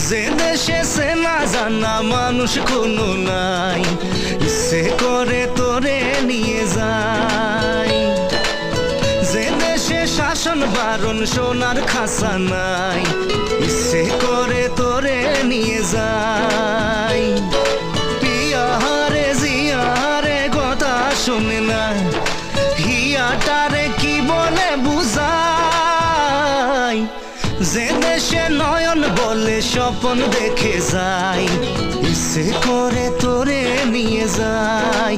যে দেশে চেনা জানা মানুষ কোনো নাই, ইচ্ছে করে তোরে নিয়ে যাই। যে দেশে শাসন বারণ সোনার খাসা নাই, ইচ্ছে করে তোরে নিয়ে যাই। পিয়ারে জিয়ারে কথা শোনে না, হিয়াটারে কি বলে বুঝাই। যে দেশে নয়ন বলে স্বপন দেখে যাই, ইচ্ছে করে তোরে নিয়ে যাই।